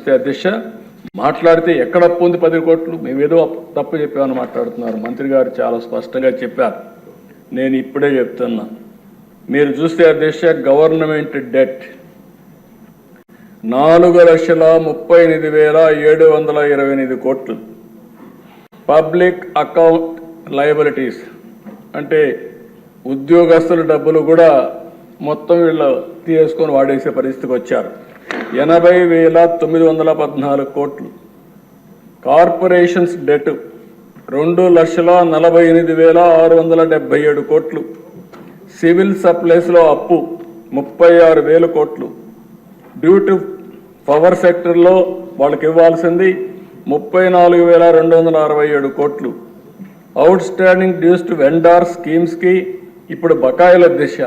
చూస్తే అధ్యక్ష మాట్లాడితే ఎక్కడ అప్పు ఉంది 10 కోట్లు మేమేదో తప్పు చెప్పామని మాట్లాడుతున్నారు. మంత్రి గారు చాలా స్పష్టంగా చెప్పారు. నేను ఇప్పుడే చెప్తున్నా, మీరు చూస్తే అధ్యక్ష గవర్నమెంట్ డెట్ 4,38,728 కోట్లు. పబ్లిక్ అకౌంట్ లయబిలిటీస్ అంటే ఉద్యోగస్తుల డబ్బులు కూడా మొత్తం వీళ్ళు తీసుకొని వాడేసే పరిస్థితికి వచ్చారు. 80,914 కోట్లు. కార్పొరేషన్స్ డెట్ 2,48,677 కోట్లు. సివిల్ సప్లైస్లో అప్పు 36,000 కోట్లు. డ్యూ టు పవర్ సెక్టర్లో వాళ్ళకి ఇవ్వాల్సింది 34,267 కోట్లు. Outstanding dues to vendor స్కీమ్స్కి ఇప్పుడు బకాయిల దిశ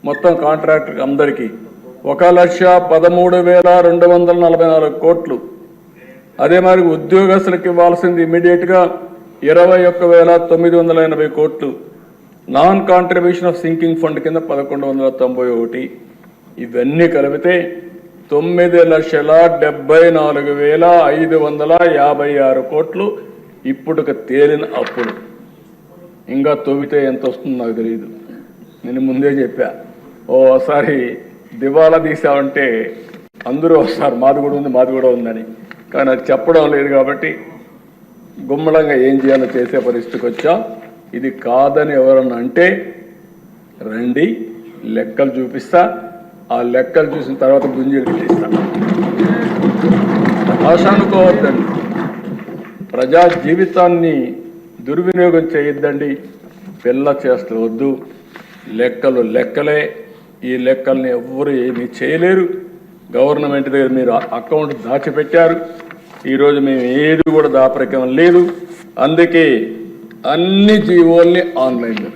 మొత్తం కాంట్రాక్టర్ అందరికీ 1,13,244 కోట్లు. అదే మరి ఉద్యోగస్తులకు ఇవ్వాల్సింది ఇమీడియట్గా 21,980 కోట్లు. Non contribution of sinking fund కింద 1,191. ఇవన్నీ కలిపితే 9,74,556 కోట్లు ఇప్పుడు తేలిన అప్పులు. ఇంకా తవ్వితే ఎంత వస్తుందో నాకు తెలియదు. నేను ముందే చెప్పా, ఓసారి దివాలా తీసామంటే అందరూ వస్తారు మాది కూడా ఉందని. కానీ అది చెప్పడం లేదు కాబట్టి గుమ్మడంగా ఏం చేయాలో చేసే పరిస్థితికి వచ్చాం. ఇది కాదని ఎవరన్నా అంటే రండి, లెక్కలు చూపిస్తా. ఆ లెక్కలు చూసిన తర్వాత గుంజీలు పెట్టిస్తా. ఆశ అనుకోవద్దండి, ప్రజా జీవితాన్ని దుర్వినియోగం చేయొద్దండి. పిల్ల చేస్తవద్దు. లెక్కలు లెక్కలే. ఈ లెక్కల్ని ఎవ్వరు ఏమీ చేయలేరు. గవర్నమెంట్ దగ్గర మీరు అకౌంట్ దాచిపెట్టారు. ఈరోజు మేము ఏది కూడా దాపరికం లేదు. అందుకే అన్ని జీవోల్ని ఆన్లైన్లో